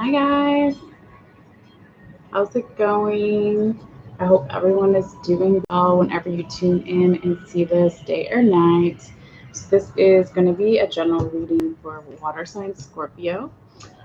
Hi guys, how's it going? I hope everyone is doing well whenever you tune in and see this day or night. So this is going to be a general reading for water sign Scorpio.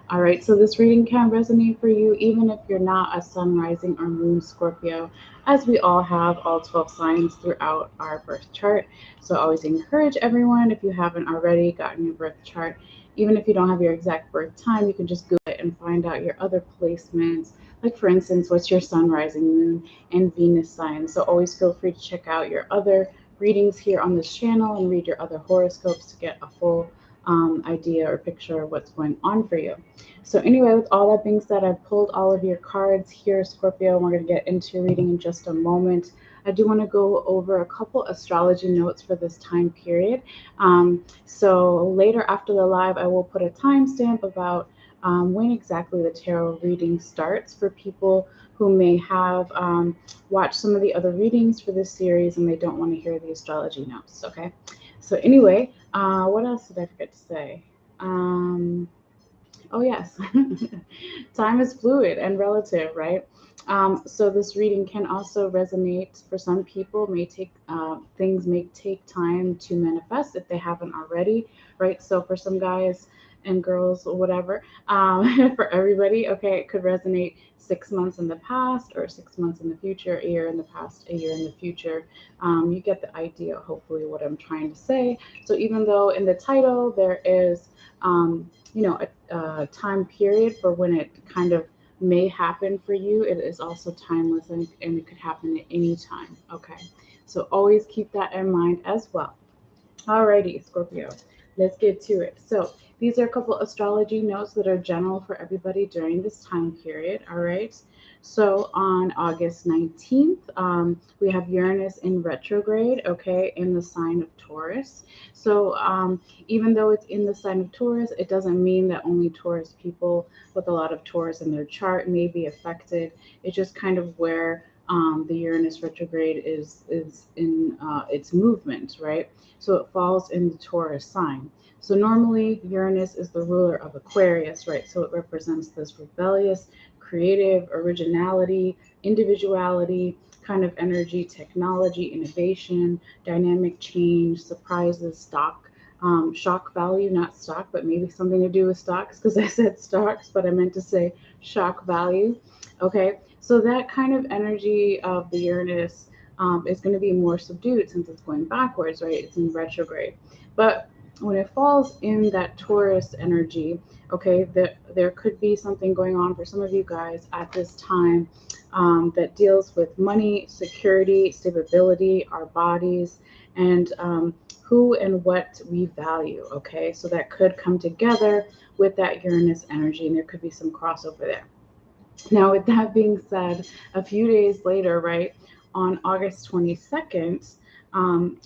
All right, so this reading can resonate for you even if you're not a sun, rising, or moon Scorpio, as we all have all 12 signs throughout our birth chart. So I always encourage everyone, if you haven't already gotten your birth chart, even if you don't have your exact birth time, you can just Google it and find out your other placements. Like, for instance, what's your sun, rising, moon, and Venus sign? So always feel free to check out your other readings here on this channel and read your other horoscopes to get a full idea or picture of what's going on for you. So anyway, with all that being said, I've pulled all of your cards here, Scorpio, and we're going to get into your reading in just a moment. I do want to go over a couple astrology notes for this time period. So later after the live, I will put a timestamp about when exactly the tarot reading starts for people who may have watched some of the other readings for this series and they don't want to hear the astrology notes, okay? So anyway, what else did I forget to say? Oh, yes. Time is fluid and relative, right? So this reading can also resonate for some people. May take things may take time to manifest if they haven't already, right? So for some guys and girls or whatever, for everybody, okay, it could resonate 6 months in the past or 6 months in the future, a year in the past, a year in the future. You get the idea, hopefully, what I'm trying to say. So even though in the title there is a time period for when it kind of may happen for you, it is also timeless and it could happen at any time. Okay, so always keep that in mind as well. Alrighty, Scorpio, let's get to it. So these are a couple astrology notes that are general for everybody during this time period. All right. So on August 19th, we have Uranus in retrograde, okay, in the sign of Taurus. So even though it's in the sign of Taurus, it doesn't mean that only Taurus people with a lot of Taurus in their chart may be affected. It's just kind of where the Uranus retrograde is in its movement, right? So it falls in the Taurus sign. So normally Uranus is the ruler of Aquarius, right? So it represents this rebellious, creative, originality, individuality kind of energy, technology, innovation, dynamic change, surprises, shock value, not stock, but maybe something to do with stocks because I said stocks, but I meant to say shock value. Okay, so that kind of energy of the Uranus is going to be more subdued since it's going backwards, right? It's in retrograde. But when it falls in that Taurus energy, okay, there could be something going on for some of you guys at this time that deals with money, security, stability, our bodies, and who and what we value, okay? So that could come together with that Uranus energy, and there could be some crossover there. Now, with that being said, a few days later, right, on August 22nd,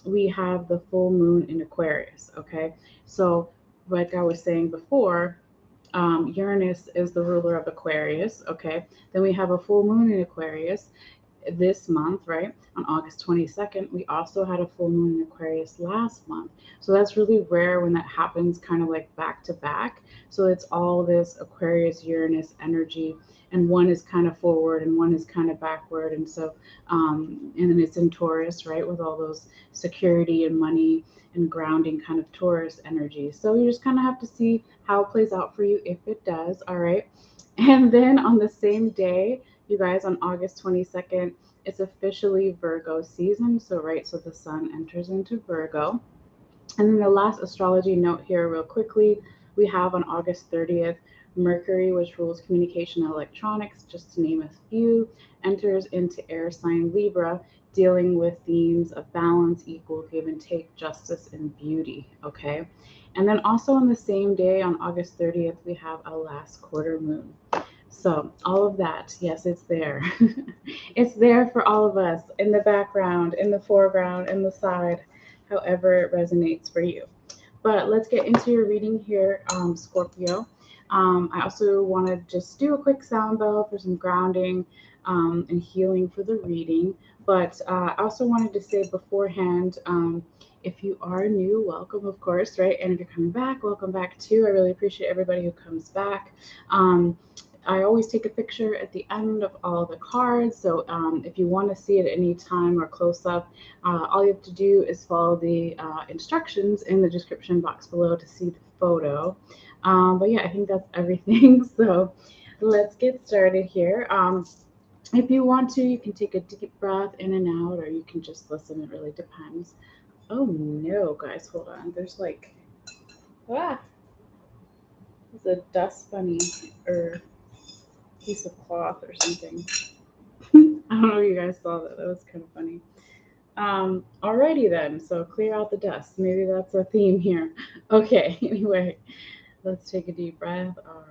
we have the full moon in Aquarius, okay? So, like I was saying before, Uranus is the ruler of Aquarius, okay? Then we have a full moon in Aquarius this month, right? On August 22nd, we also had a full moon in Aquarius last month. So that's really rare when that happens kind of like back to back. So it's all this Aquarius Uranus energy, and one is kind of forward and one is kind of backward. And so, and then it's in Taurus, right? With all those security and money and grounding kind of Taurus energy. So you just kind of have to see how it plays out for you if it does, all right? And then on the same day, you guys, on August 22nd, it's officially Virgo season. So, right, so the sun enters into Virgo. And then the last astrology note here, real quickly, we have on August 30th, Mercury, which rules communication and electronics, just to name a few, enters into air sign Libra, dealing with themes of balance, equal give and take, justice, and beauty. Okay. And then also on the same day, on August 30th, we have a last quarter moon. So, all of that, yes, it's there. It's there for all of us in the background, in the foreground, in the side, however it resonates for you. But let's get into your reading here, Scorpio. I also want to just do a quick sound bell for some grounding and healing for the reading. But I also wanted to say beforehand, if you are new, welcome, of course, right? And if you're coming back, welcome back too. I really appreciate everybody who comes back. I always take a picture at the end of all the cards. So if you want to see it at any time or close up, all you have to do is follow the instructions in the description box below to see the photo. But yeah, I think that's everything. So let's get started here. If you want to, you can take a deep breath in and out, or you can just listen. It really depends. Oh no, guys, hold on. There's like, ah, there's a dust bunny or piece of cloth or something. I don't know if you guys saw that. That was kind of funny. Alrighty then. So clear out the dust. Maybe that's a theme here. Okay. Anyway, let's take a deep breath. All right.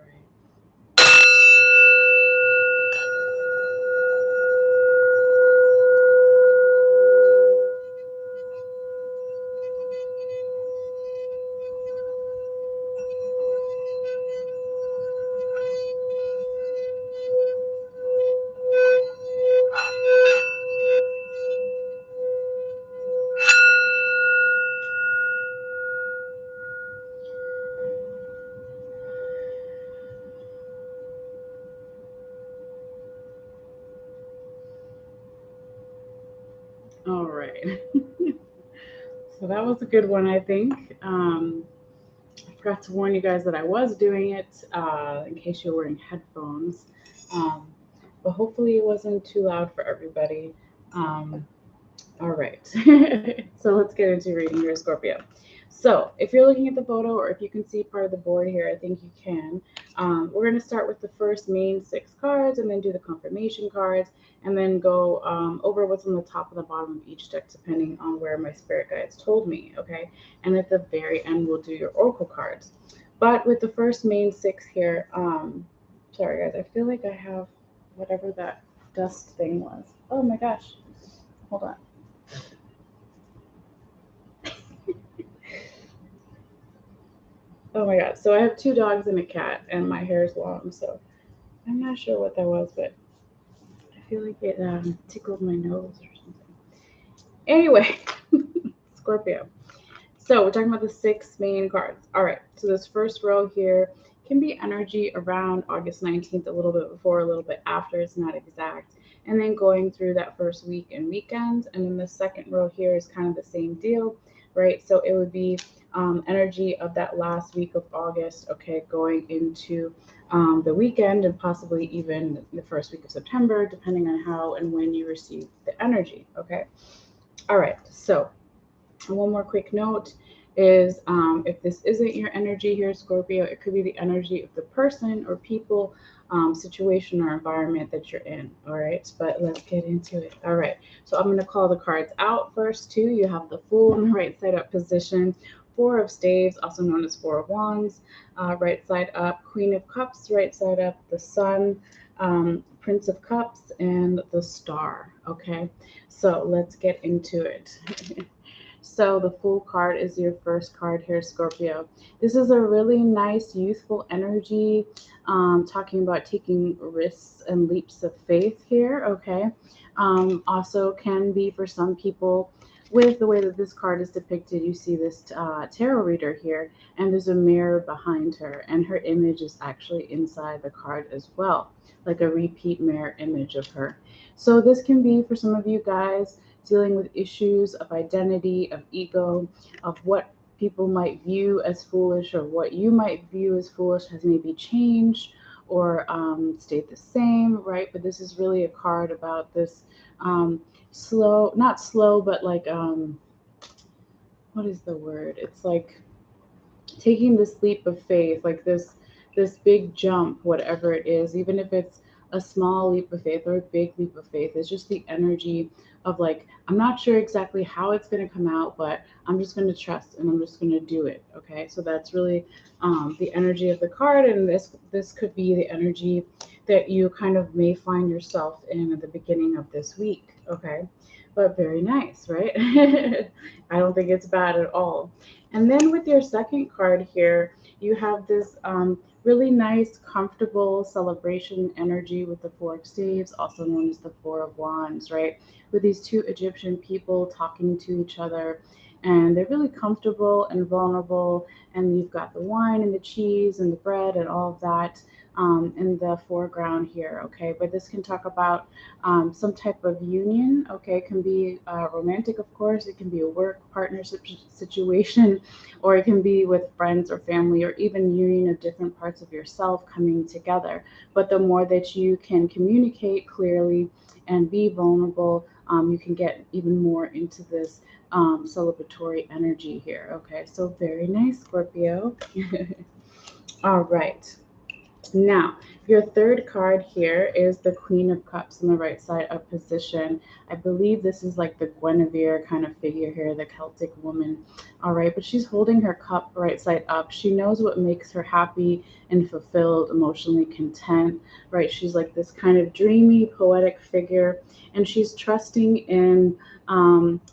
All right. So that was a good one, I think. I forgot to warn you guys that I was doing it in case you're wearing headphones. Um, but hopefully it wasn't too loud for everybody. Um, all right. So let's get into reading here, Scorpio. So if you're looking at the photo, or if you can see part of the board here, I think you can. We're going to start with the first main 6 cards and then do the confirmation cards and then go over what's on the top and the bottom of each deck depending on where my spirit guides told me, okay? And at the very end, we'll do your oracle cards. But with the first main 6 here, sorry guys, I feel like I have whatever that dust thing was. Oh my gosh. Hold on. Oh my god. So I have 2 dogs and a cat, and my hair is long, so I'm not sure what that was, but I feel like it tickled my nose or something. Anyway, Scorpio. So we're talking about the 6 main cards. All right. So this first row here can be energy around August 19th, a little bit before, a little bit after. It's not exact. And then going through that first week and weekends. And then the second row here is kind of the same deal, right? So it would be energy of that last week of August, okay, going into the weekend and possibly even the first week of September, depending on how and when you receive the energy, okay? All right. So one more quick note is if this isn't your energy here, Scorpio, it could be the energy of the person or people, situation or environment that you're in. All right, but let's get into it. All right, so I'm going to call the cards out first too. You have the Fool in the right side up position, 4 of Staves, also known as 4 of Wands, right side up, Queen of Cups, right side up, the Sun, Prince of Cups, and the Star. Okay, so let's get into it. So the Fool card is your first card here, Scorpio. This is a really nice, youthful energy, talking about taking risks and leaps of faith here, okay? Also can be for some people, with the way that this card is depicted, you see this tarot reader here, and there's a mirror behind her, and her image is actually inside the card as well, like a repeat mirror image of her. So this can be for some of you guys dealing with issues of identity, of ego, of what people might view as foolish or what you might view as foolish has maybe changed or stayed the same, right? But this is really a card about this slow, not slow, but like, what is the word? It's like taking this leap of faith, like this big jump, whatever it is, even if it's a small leap of faith or a big leap of faith, it's just the energy of like, I'm not sure exactly how it's going to come out, but I'm just going to trust and I'm just going to do it. Okay, so that's really the energy of the card, and this could be the energy that you kind of may find yourself in at the beginning of this week. Okay, but very nice, right? I don't think it's bad at all. And then with your second card here, you have this really nice, comfortable celebration energy with the 4 of Staves, also known as the 4 of Wands, right? With these 2 Egyptian people talking to each other, and they're really comfortable and vulnerable, and you've got the wine and the cheese and the bread and all of that. in the foreground here, okay? But this can talk about some type of union, okay? It can be romantic, of course. It can be a work partnership situation, or it can be with friends or family, or even union of different parts of yourself coming together. But the more that you can communicate clearly and be vulnerable, you can get even more into this celebratory energy here, okay? So very nice, Scorpio. All right. Now, your third card here is the Queen of Cups on the right side of position. I believe this is like the Guinevere kind of figure here, the Celtic woman. All right, but she's holding her cup right side up. She knows what makes her happy and fulfilled, emotionally content, right? She's like this kind of dreamy, poetic figure, and she's trusting in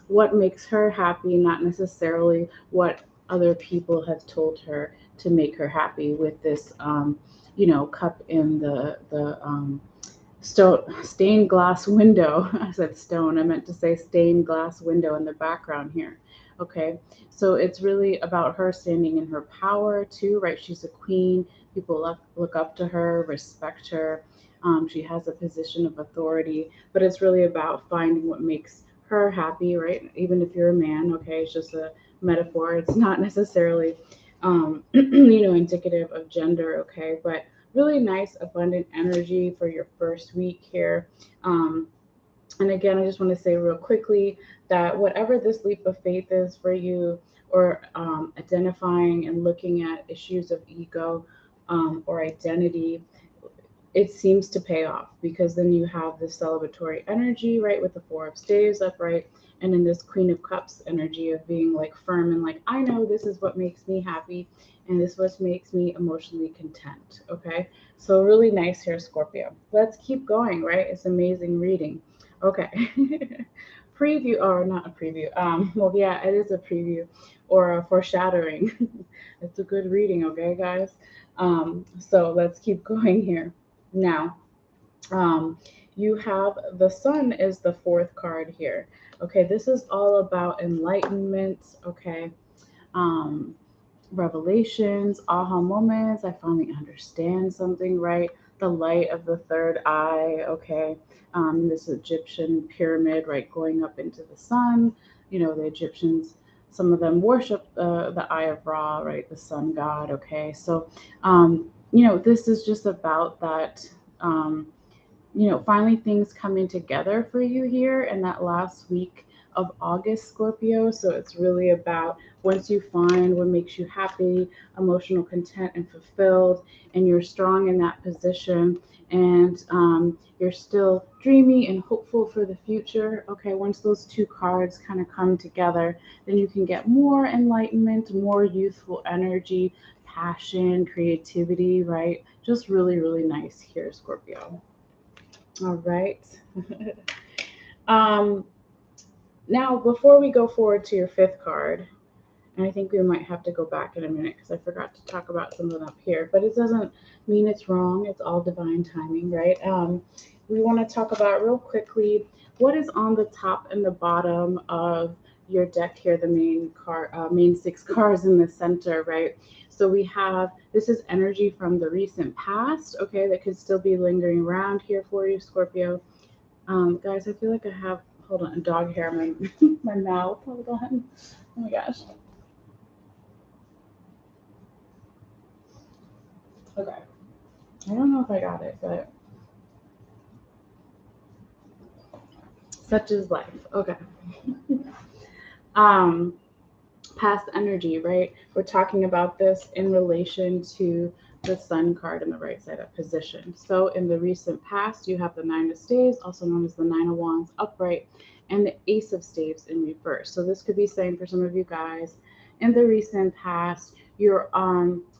what makes her happy, not necessarily what other people have told her to make her happy with this cup in the stained glass window. I said stone. I meant to say stained glass window in the background here. Okay, so it's really about her standing in her power too, right? She's a queen. People look up to her, respect her. She has a position of authority, but it's really about finding what makes her happy, right? Even if you're a man, okay, it's just a metaphor. It's not necessarily indicative of gender, okay? But really nice, abundant energy for your first week here. And again, I just want to say real quickly that whatever this leap of faith is for you, or identifying and looking at issues of ego or identity, it seems to pay off, because then you have the celebratory energy, right, with the Four of Staves upright, and then this Queen of Cups energy of being like firm and like, I know this is what makes me happy, and this is what makes me emotionally content. Okay, so really nice here, Scorpio. Let's keep going, right? It's amazing reading. Okay. Preview, or not a preview. Well, yeah, it is a preview or a foreshadowing. It's a good reading, okay, guys. So let's keep going here. Now, um, you have the sun is the fourth card here. Okay, this is all about enlightenment. Okay, um, revelations, aha moments. I finally understand something, right? The light of the third eye. Okay, this Egyptian pyramid, right, going up into the sun. The Egyptians, some of them worship the eye of Ra, right, the sun god. Okay, so this is just about that. Finally things coming together for you here in that last week of August, Scorpio. So it's really about once you find what makes you happy, emotional content, and fulfilled, and you're strong in that position, and you're still dreamy and hopeful for the future. Okay, once those two cards kind of come together, then you can get more enlightenment, more youthful energy, passion, creativity, right? Just really, really nice here, Scorpio. All right. um, Now, before we go forward to your fifth card, and I think we might have to go back in a minute because I forgot to talk about something up here, but it doesn't mean it's wrong. It's all divine timing, right? We want to talk about real quickly what is on the top and the bottom of your deck here, the main six cards in the center, right? So we have, this is energy from the recent past, okay, that could still be lingering around here for you, Scorpio. Guys, I feel like I have, hold on, dog hair in my, my mouth. Hold on. Oh my gosh. Okay. I don't know if I got it, but such is life. Okay. um, Past energy, right? We're talking about this in relation to the sun card in the right side of position. So in the recent past, you have the Nine of Staves, also known as the Nine of Wands upright, and the Ace of Staves in reverse. So this could be saying for some of you guys, in the recent past, you're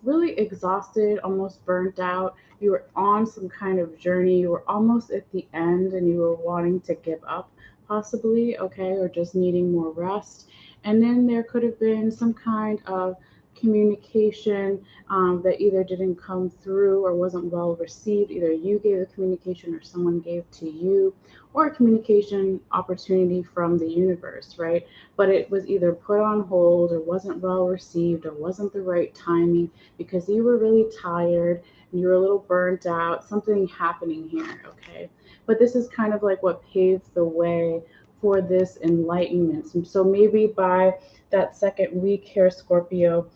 really exhausted, almost burnt out. You were on some kind of journey. You were almost at the end, and you were wanting to give up, possibly, okay, or just needing more rest. And then there could have been some kind of communication that either didn't come through or wasn't well received. Either you gave the communication or someone gave to you, or a communication opportunity from the universe, right? But it was either put on hold or wasn't well received or wasn't the right timing because you were really tired. you're a little burnt out, something happening here, okay? But this is kind of like what paved the way for this enlightenment. So maybe by that second week here, Scorpio,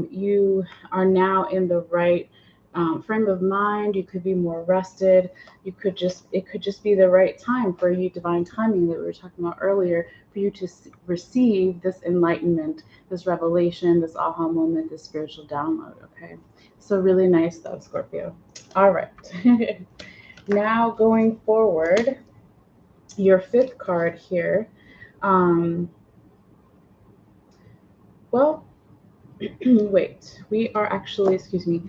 you are now in the right frame of mind. You could be more rested. It could just be the right time for you, divine timing that we were talking about earlier, for you to receive this enlightenment, this revelation, this aha moment, this spiritual download. Okay, so really nice though, Scorpio. All right. Now going forward, your fifth card here. Well, wait, we are actually, excuse me.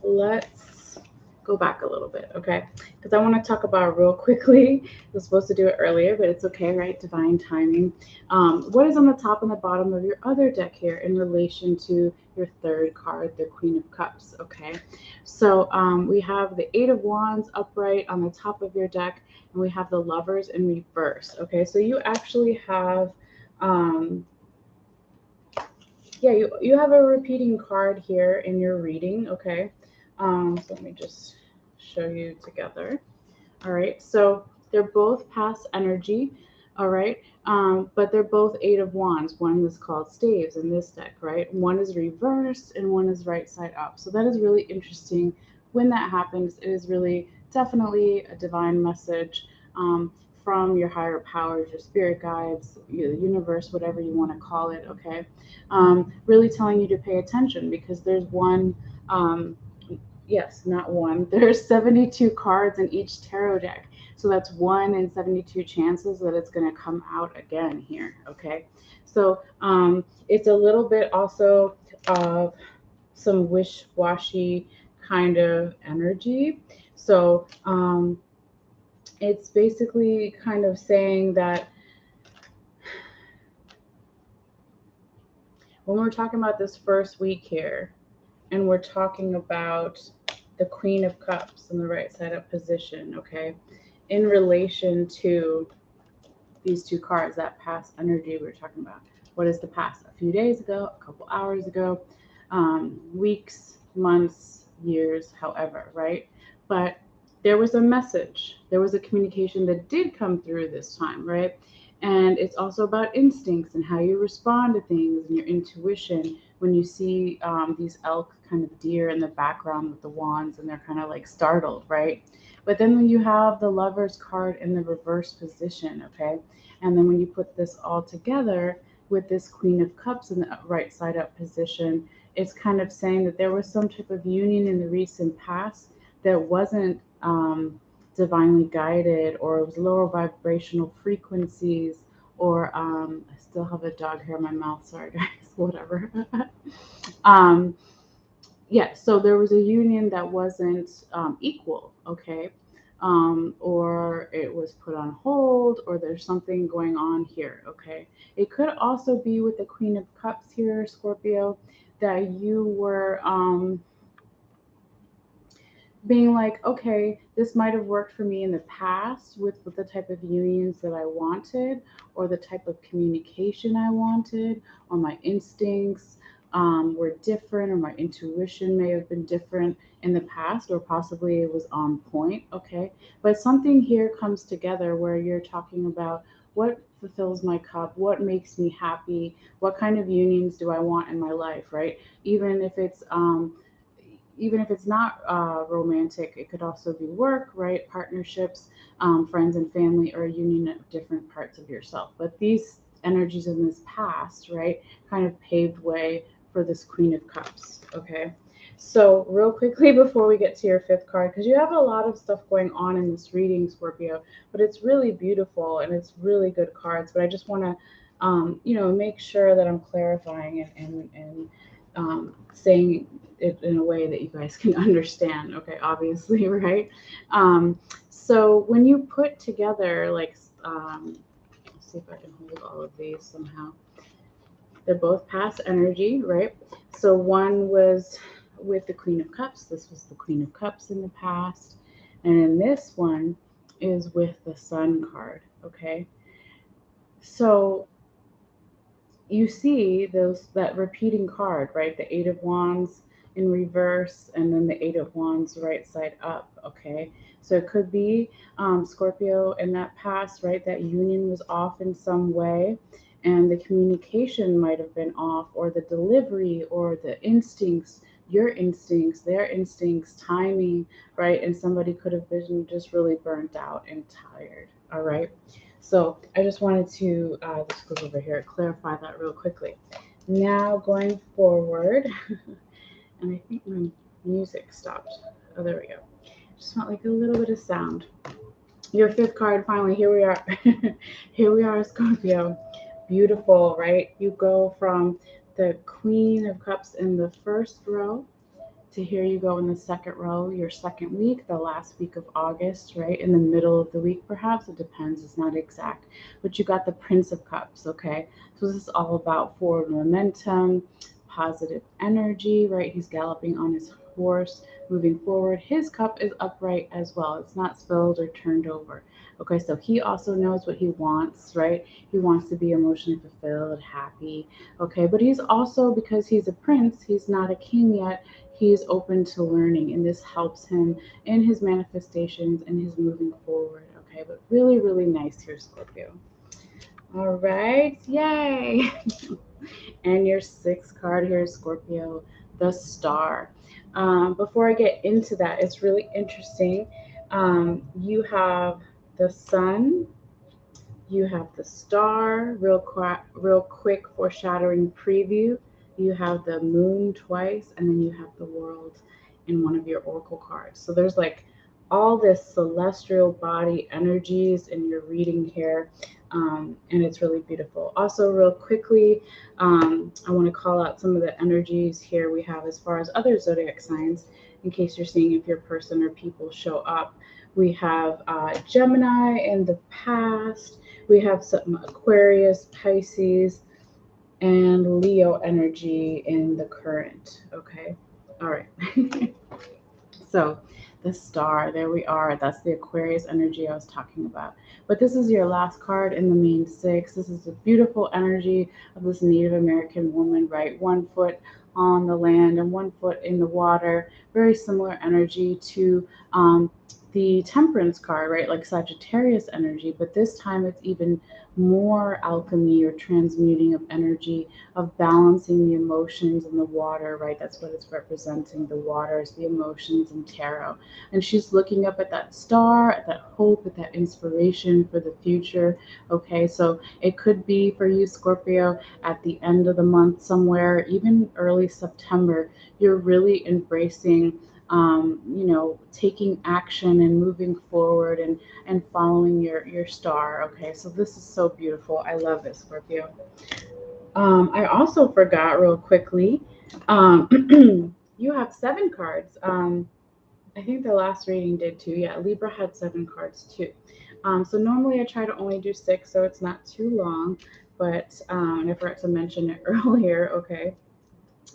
Let's go back a little bit, okay? Because I want to talk about real quickly. I was supposed to do it earlier, but it's okay, right? Divine timing. What is on the top and the bottom of your other deck here in relation to your third card, the Queen of Cups, okay? So we have the Eight of Wands upright on the top of your deck, and we have the Lovers in reverse, okay? So you actually have... yeah, you have a repeating card here in your reading, okay? So let me just show you together. All right, so they're both past energy, all right? But they're both Eight of Wands. One is called Staves in this deck, right? One is reversed and one is right side up. So that is really interesting. When that happens, it is really definitely a divine message from your higher powers, your spirit guides, the universe, whatever you want to call it, okay? Really telling you to pay attention because there's one... yes, not one. There's 72 cards in each tarot deck. So that's 1 in 72 chances that it's going to come out again here, okay? So it's a little bit also of some wish-washy kind of energy. So it's basically kind of saying that when we're talking about this first week here, and we're talking about the Queen of Cups in the right side up position, okay, in relation to these two cards, that past energy we were talking about. What is the past? A few days ago, a couple hours ago, weeks, months, years, however, right? But there was a message, there was a communication that did come through this time, right? And it's also about instincts and how you respond to things and your intuition when you see these elk kind of deer in the background with the wands and they're kind of like startled, right? But then when you have the Lovers card in the reverse position, okay? And then when you put this all together with this Queen of Cups in the right side up position, it's kind of saying that there was some type of union in the recent past that wasn't divinely guided, or it was lower vibrational frequencies, or I still have a dog hair in my mouth, sorry guys, whatever. Yeah, so there was a union that wasn't equal, okay? Or it was put on hold, or there's something going on here, okay? It could also be with the Queen of Cups here, Scorpio, that you were being like, okay, this might have worked for me in the past with the type of unions that I wanted, or the type of communication I wanted, or my instincts were different, or my intuition may have been different in the past, or possibly it was on point, okay? But something here comes together where you're talking about what fulfills my cup, what makes me happy, what kind of unions do I want in my life, right? Even if it's not romantic, it could also be work, right? Partnerships, friends and family, or a union of different parts of yourself. But these energies in this past, right, kind of paved way for this Queen of Cups, okay? So real quickly before we get to your fifth card, because you have a lot of stuff going on in this reading, Scorpio, but it's really beautiful and it's really good cards. But I just want to, make sure that I'm clarifying and saying it in a way that you guys can understand, okay, obviously, right? So when you put together, like, let's see if I can hold all of these somehow. They're both past energy, right? So one was with the Queen of Cups. This was the Queen of Cups in the past. And then this one is with the Sun card, okay? So you see that repeating card, right? The Eight of Wands in reverse, and then the Eight of Wands right side up. Okay, so it could be Scorpio in that past, right? That union was off in some way, and the communication might have been off, or the delivery, or the instincts, your instincts, their instincts, timing, right? And somebody could have been just really burnt out and tired. All right. So I just wanted to just go over here, clarify that real quickly. Now going forward, and I think my music stopped. Oh, there we go. Just want like a little bit of sound. Your fifth card, finally, here we are. Here we are, Scorpio. Beautiful, right? You go from the Queen of Cups in the first row to here you go in the second row, your second week, the last week of August, right? In the middle of the week, perhaps. It depends, it's not exact. But you got the Prince of Cups, okay? So this is all about forward momentum, positive energy, right? He's galloping on his horse, moving forward. His cup is upright as well, it's not spilled or turned over. Okay, so he also knows what he wants, right? He wants to be emotionally fulfilled, happy, okay? But he's also, because he's a prince, he's not a king yet, he's open to learning, and this helps him in his manifestations and his moving forward. Okay, but really, really nice here, Scorpio. All right, yay. And your sixth card here, Scorpio, the Star. Before I get into that, it's really interesting. You have the Sun, you have the Star, real quick foreshadowing preview. You have the Moon twice, and then you have the World in one of your Oracle cards. So there's like all this celestial body energies in your reading here, and it's really beautiful. Also, real quickly, I want to call out some of the energies here we have as far as other zodiac signs, in case you're seeing if your person or people show up. We have Gemini in the past. We have some Aquarius, Pisces, and Leo energy in the current. Okay. All right. So the Star, there we are. That's the Aquarius energy I was talking about. But this is your last card in the main six. This is the beautiful energy of this Native American woman, right? 1 foot on the land and 1 foot in the water. Very similar energy to the Temperance card, right? Like Sagittarius energy, but this time it's even more alchemy or transmuting of energy, of balancing the emotions and the water, right? That's what it's representing. The waters, the emotions, and tarot. And she's looking up at that star, at that hope, at that inspiration for the future. Okay, so it could be for you, Scorpio, at the end of the month somewhere, even early September, you're really embracing taking action and moving forward and following your star. Okay, so this is so beautiful. I love it, Scorpio. I also forgot real quickly. You have 7 cards. I think the last reading did too. Yeah, Libra had 7 cards too. So normally I try to only do 6, so it's not too long. But and I forgot to mention it earlier. Okay.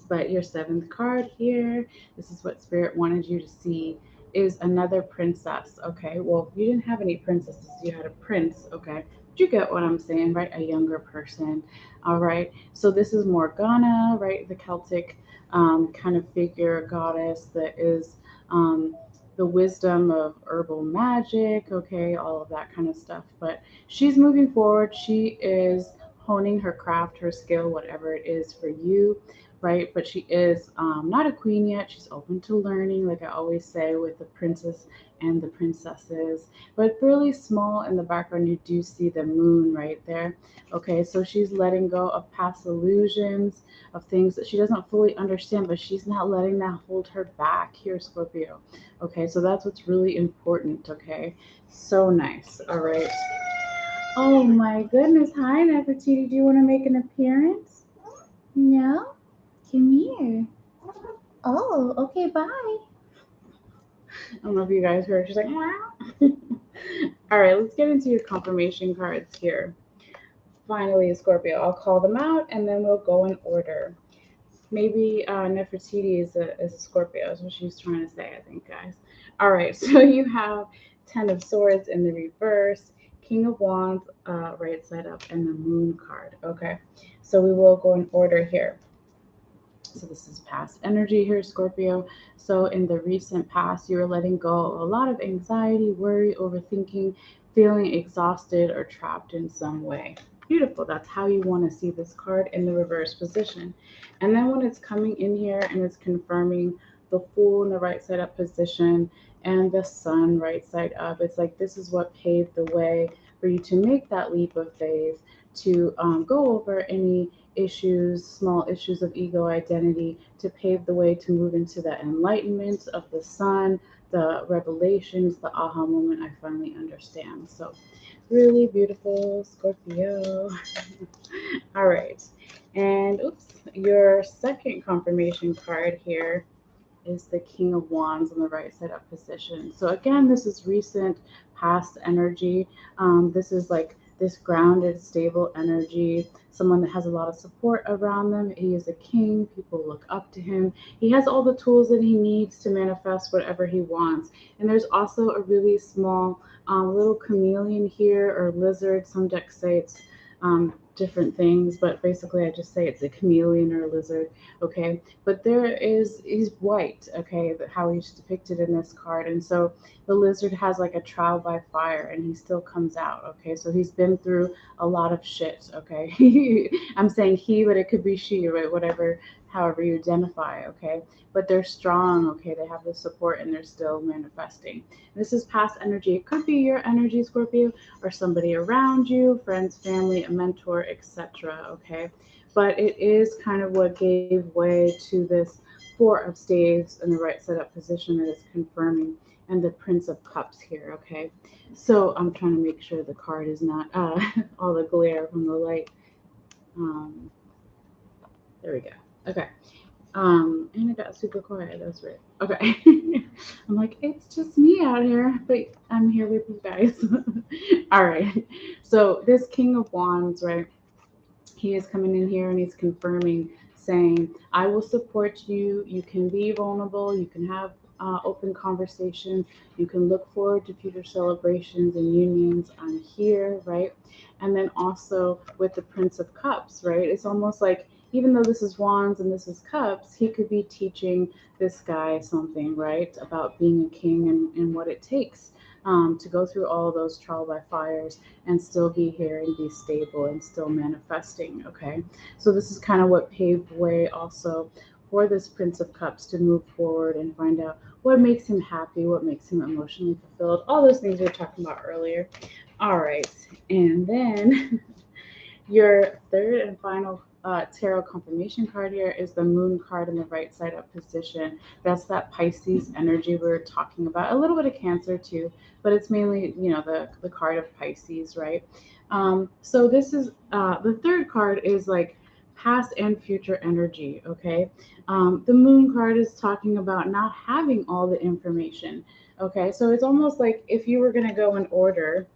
But your 7th card here, this is what Spirit wanted you to see, is another princess. Okay, well, you didn't have any princesses, you had a prince. Okay, but you get what I'm saying, right? A younger person. All right, so this is Morgana, right? The Celtic kind of figure, goddess that is the wisdom of herbal magic, okay, all of that kind of stuff. But she's moving forward. She is honing her craft, her skill, whatever it is for you, right? But she is not a queen yet. She's open to learning, like I always say with the princess and the princesses. But really small in the background, you do see the moon right there. Okay, so she's letting go of past illusions, of things that she doesn't fully understand, but she's not letting that hold her back here, Scorpio. Okay, so that's what's really important. Okay, so nice. All right. Oh my goodness. Hi, Nefertiti. Do you want to make an appearance? No? Come here. Oh, okay, bye. I don't know if you guys heard. She's like, wow. All right, let's get into your confirmation cards here. Finally, Scorpio. I'll call them out and then we'll go in order. Maybe Nefertiti is a Scorpio, is what she was trying to say, I think, guys. All right, so you have 10 of Swords in the reverse, King of Wands right side up, and the Moon card. Okay, so we will go in order here. So this is past energy here, Scorpio. So in the recent past, you were letting go of a lot of anxiety, worry, overthinking, feeling exhausted or trapped in some way. Beautiful. That's how you want to see this card in the reverse position. And then when it's coming in here and it's confirming the Fool in the right side up position and the Sun right side up, it's like this is what paved the way for you to make that leap of faith, to go over any issues, small issues of ego identity, to pave the way to move into the enlightenment of the Sun, the revelations, the aha moment. I finally understand. So really beautiful, Scorpio. All right. And oops, your second confirmation card here is the King of Wands on the right side up position. So again, this is recent past energy. This is like this grounded, stable energy, someone that has a lot of support around them. He is a king. People look up to him. He has all the tools that he needs to manifest whatever he wants. And there's also a really small little chameleon here, or lizard. Some decks say it's different things, but basically I just say it's a chameleon or a lizard, okay? But he's white, okay, how he's depicted in this card. And so the lizard has like a trial by fire and he still comes out, okay? So he's been through a lot of shit, okay? I'm saying he, but it could be she, right? Whatever, however you identify, okay? But they're strong, okay? They have the support and they're still manifesting. This is past energy. It could be your energy, Scorpio, or somebody around you, friends, family, a mentor, etc. Okay, but it is kind of what gave way to this Four of Staves in the right side up position that is confirming, and the Prince of Cups here. Okay, so I'm trying to make sure the card is not all the glare from the light. There we go. Okay. And it got super quiet. That's right. Okay. I'm like, it's just me out here, but I'm here with you guys. All right. So this King of Wands, right? He is coming in here and he's confirming, saying, I will support you. You can be vulnerable. You can have open conversation. You can look forward to future celebrations and unions. I'm here, right? And then also with the Prince of Cups, right? It's almost like, even though this is Wands and this is Cups, he could be teaching this guy something, right? About being a king and what it takes to go through all those trial by fires and still be here and be stable and still manifesting, okay? So this is kind of what paved the way also for this Prince of Cups to move forward and find out what makes him happy, what makes him emotionally fulfilled, all those things we were talking about earlier. All right, and then your third and final tarot confirmation card here is the Moon card in the right side up position. That's that Pisces energy we were talking about. A little bit of Cancer too, but it's mainly, the card of Pisces, right? So this is the third card is like past and future energy, okay? The Moon card is talking about not having all the information, okay? So it's almost like if you were going to go in order,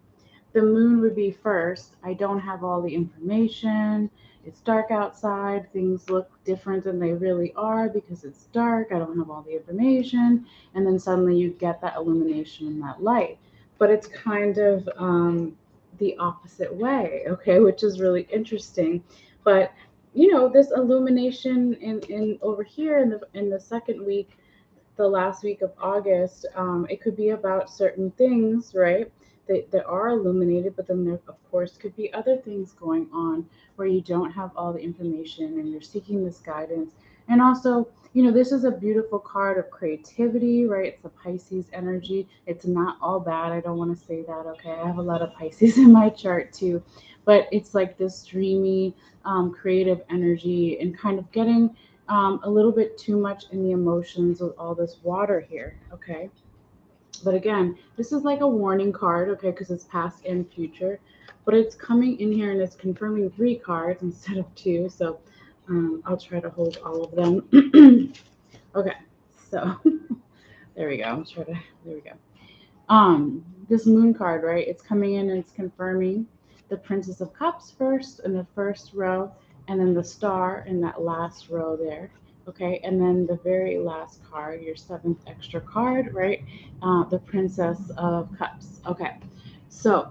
the Moon would be first. I don't have all the information. It's dark outside. Things look different than they really are because it's dark. I don't have all the information. And then suddenly you get that illumination and that light. But it's kind of the opposite way, okay, which is really interesting. But this illumination in over here in the second week, the last week of August, it could be about certain things, right? That are illuminated, but then there, of course, could be other things going on where you don't have all the information and you're seeking this guidance. And also, this is a beautiful card of creativity, right? It's a Pisces energy. It's not all bad. I don't want to say that, okay? I have a lot of Pisces in my chart too, but it's like this dreamy, creative energy and kind of getting a little bit too much in the emotions with all this water here, okay? But again, this is like a warning card, okay, because it's past and future. But it's coming in here and it's confirming 3 cards instead of 2. So I'll try to hold all of them. Okay, so there we go. There we go. This Moon card, right? It's coming in and it's confirming the Princess of Cups first in the first row, and then the Star in that last row there. Okay, and then the very last card, your 7th extra card, right? The Princess of Cups. Okay, so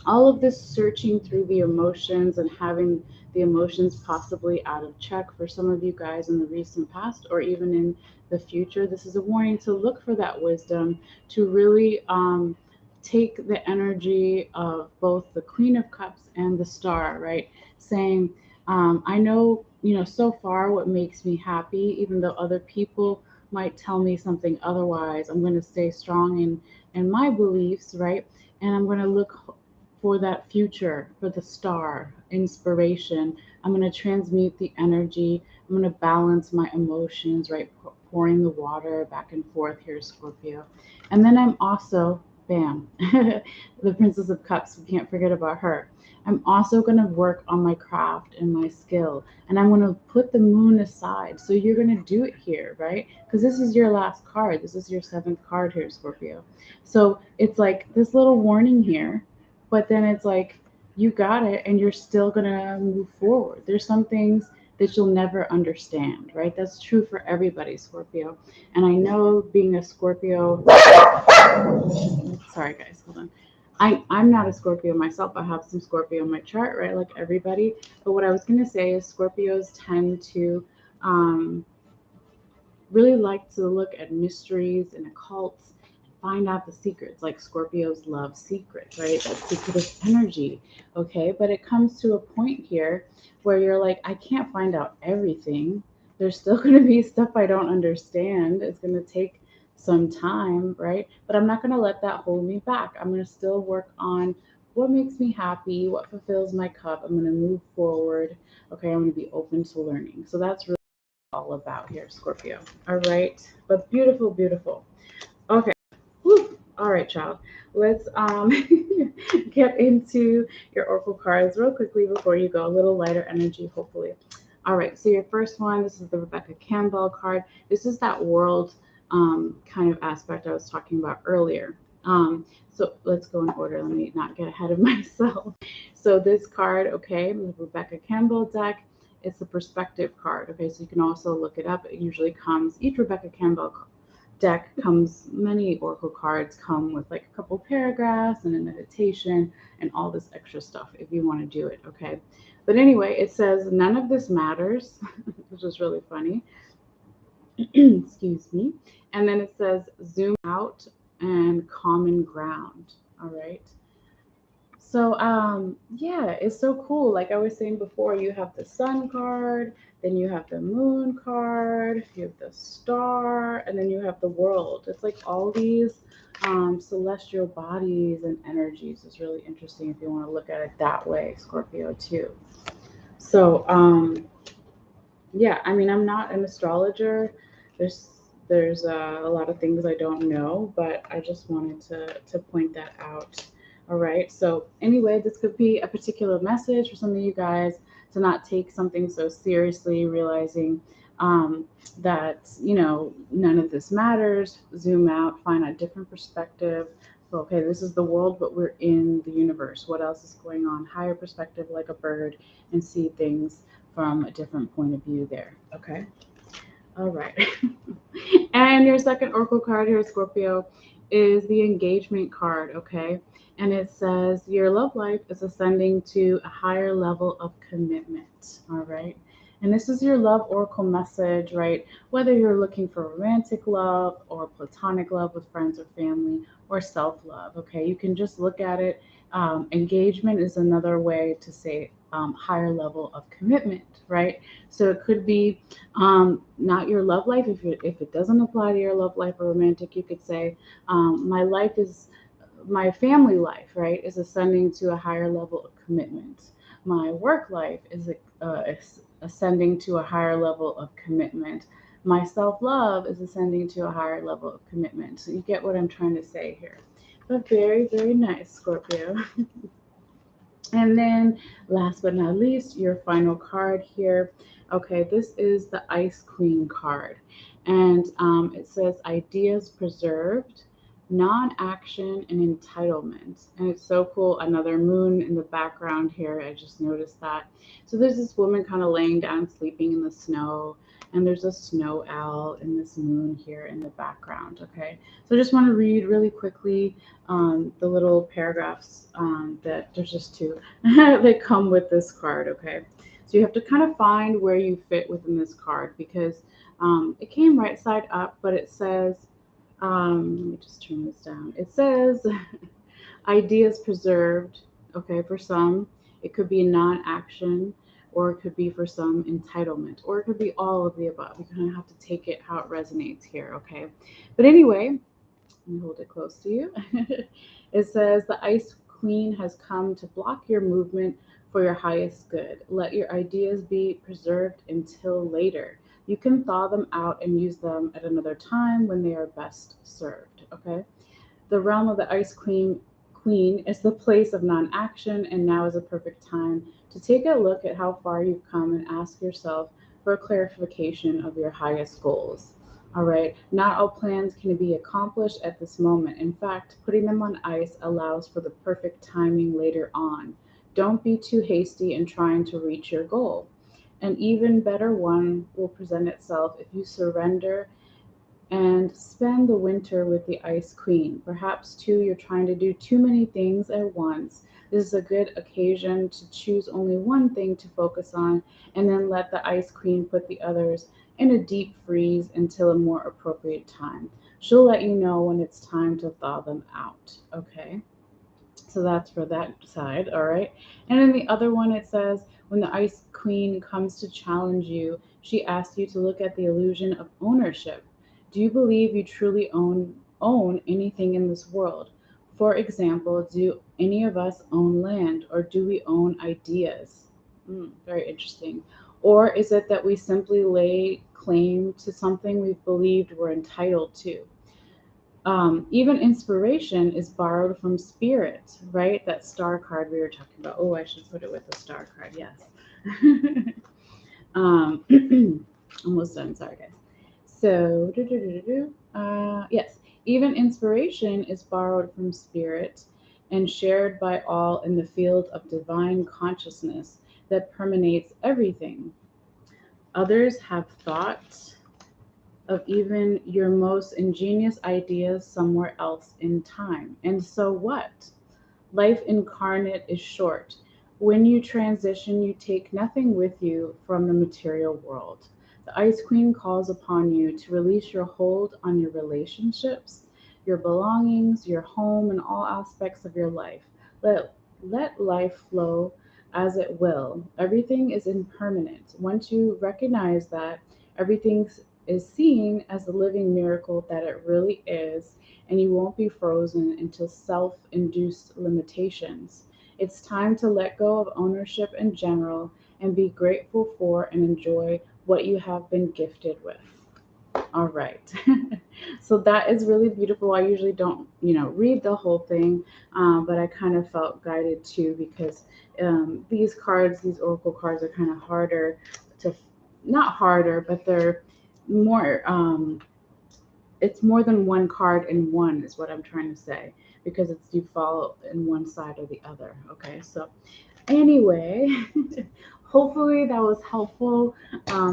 all of this searching through the emotions and having the emotions possibly out of check for some of you guys in the recent past or even in the future. This is a warning to look for that wisdom, to really take the energy of both the Queen of Cups and the Star, right? Saying, I know, so far what makes me happy, even though other people might tell me something otherwise. I'm going to stay strong in my beliefs, right? And I'm going to look for that future, for the star, inspiration. I'm going to transmute the energy. I'm going to balance my emotions, right? Pouring the water back and forth here, Scorpio. And then I'm also, bam, the Princess of Cups. We can't forget about her. I'm also going to work on my craft and my skill. And I'm going to put the moon aside. So you're going to do it here, right? Because this is your last card. This is your 7th card here, Scorpio. So it's like this little warning here, but then it's like you got it and you're still going to move forward. There's some things that you'll never understand, right? That's true for everybody, Scorpio. And I know being a Scorpio, sorry guys, hold on. I'm not a Scorpio myself. I have some Scorpio in my chart, right? Like everybody. But what I was going to say is Scorpios tend to really like to look at mysteries and occults and find out the secrets. Like Scorpios love secrets, right? That secretive energy. Okay. But it comes to a point here where you're like, I can't find out everything. There's still going to be stuff I don't understand. It's going to take some time, right? But I'm not going to let that hold me back. I'm going to still work on what makes me happy, what fulfills my cup. I'm going to move forward. Okay. I'm going to be open to learning. So that's really all about here, Scorpio. All right. But beautiful, beautiful. Okay. Woo. All right, child. Let's get into your oracle cards real quickly before you go. A little lighter energy, hopefully. All right. So your first one, this is the Rebecca Campbell card. This is that world kind of aspect I was talking about earlier. So let's go in order. Let me not get ahead of myself. So this card, okay, the Rebecca Campbell deck. It's the perspective card. Okay, so you can also look it up. It usually comes, each Rebecca Campbell deck comes, many oracle cards come with like a couple paragraphs and a meditation and all this extra stuff if you want to do it. Okay, but anyway, it says none of this matters, which is really funny. Excuse me. And then it says zoom out and common ground. All right. So yeah, it's so cool. Like I was saying before, you have the sun card, then you have the moon card, you have the star, and then you have the world. It's like all these celestial bodies and energies is really interesting if you want to look at it that way, Scorpio too. So yeah, I mean, I'm not an astrologer. There's a lot of things I don't know, but I just wanted to point that out. All right. So anyway, this could be a particular message for some of you guys to not take something so seriously, realizing that none of this matters. Zoom out, find a different perspective. So, okay, this is the world, but we're in the universe. What else is going on? Higher perspective, like a bird, and see things from a different point of view there. Okay. All right. And your second oracle card here, Scorpio, is the engagement card. Okay. And it says your love life is ascending to a higher level of commitment. All right. And this is your love oracle message, right? Whether you're looking for romantic love or platonic love with friends or family or self love. Okay. You can just look at it. Engagement is another way to say higher level of commitment, right? So it could be not your love life. If it doesn't apply to your love life or romantic, you could say my family life, right, is ascending to a higher level of commitment. My work life is ascending to a higher level of commitment. My self-love is ascending to a higher level of commitment. So you get what I'm trying to say here. But very, very nice, Scorpio. And then last but not least, your final card here. Okay, this is the Ice Queen card. And it says ideas preserved, non-action, and entitlement. And it's so cool. Another moon in the background here. I just noticed that. So there's this woman kind of laying down, sleeping in the snow. And there's a snow owl in this moon here in the background. Okay, so I just want to read really quickly the little paragraphs that there's just two that come with this card. Okay, So you have to kind of find where you fit within this card, because it came right side up, but it says, let me just turn this down. It says ideas preserved. Okay, for some, it could be non-action, or it could be for some entitlement, or it could be all of the above. You kind of have to take it how it resonates here, okay? But anyway, let me hold it close to you. It says the Ice Queen has come to block your movement for your highest good. Let your ideas be preserved until later. You can thaw them out and use them at another time when they are best served, okay? The realm of the Ice Queen is the place of non-action, and now is a perfect time to take a look at how far you've come and ask yourself for a clarification of your highest goals. All right, not all plans can be accomplished at this moment. In fact, putting them on ice allows for the perfect timing later on. Don't be too hasty in trying to reach your goal. An even better one will present itself if you surrender and spend the winter with the Ice Queen. Perhaps, too, you're trying to do too many things at once. This is a good occasion to choose only one thing to focus on, and then let the Ice Queen put the others in a deep freeze until a more appropriate time. She'll let you know when it's time to thaw them out. Okay? So that's for that side, all right? And then the other one, it says, when the Ice Queen comes to challenge you, she asks you to look at the illusion of ownership. Do you believe you truly own anything in this world? For example, do any of us own land, or do we own ideas? Very interesting. Or is it that we simply lay claim to something we've believed we're entitled to? Even inspiration is borrowed from spirit, right? That star card we were talking about. Oh, I should put it with the star card. Yes. um, almost done. Sorry, guys. So, yes, even inspiration is borrowed from spirit and shared by all in the field of divine consciousness that permeates everything. Others have thought of even your most ingenious ideas somewhere else in time. And so what? Life incarnate is short. When you transition, you take nothing with you from the material world. The Ice Queen calls upon you to release your hold on your relationships, your belongings, your home, and all aspects of your life. Let life flow as it will. Everything is impermanent. Once you recognize that, everything is seen as the living miracle that it really is, and you won't be frozen into self induced limitations. It's time to let go of ownership in general and be grateful for and enjoy what you have been gifted with. All right. So that is really beautiful. I usually don't, read the whole thing, but I kind of felt guided to, because these oracle cards are kind of harder to, not harder, but they're more, it's more than one card in one, is what I'm trying to say, because it's you fall in one side or the other. Okay, so anyway, hopefully that was helpful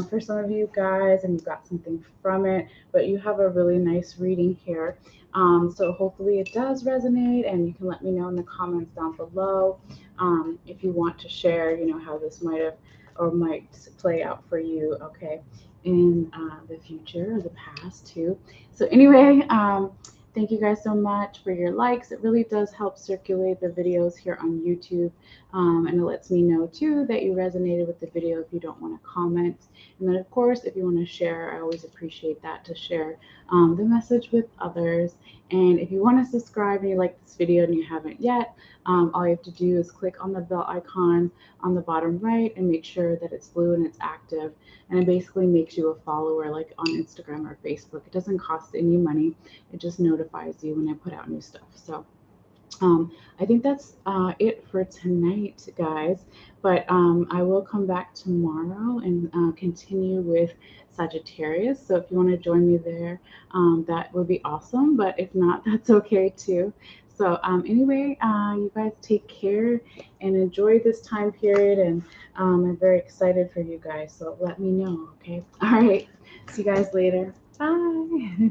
for some of you guys and you got something from it, but you have a really nice reading here. So hopefully it does resonate, and you can let me know in the comments down below if you want to share, how this might have or might play out for you, okay, in the future or the past too. So anyway, thank you guys so much for your likes. It really does help circulate the videos here on YouTube. And it lets me know too that you resonated with the video if you don't want to comment. And then of course, if you want to share, I always appreciate that, to share the message with others. And if you want to subscribe and you like this video and you haven't yet, all you have to do is click on the bell icon on the bottom right and make sure that it's blue and it's active. And it basically makes you a follower, like on Instagram or Facebook. It doesn't cost any money. It just notifies you when I put out new stuff. So I think that's it for tonight, guys. But I will come back tomorrow and continue with Sagittarius. So if you want to join me there, that would be awesome. But if not, that's okay too. So anyway, you guys take care and enjoy this time period. And I'm very excited for you guys. So let me know, okay? All right. See you guys later. Bye.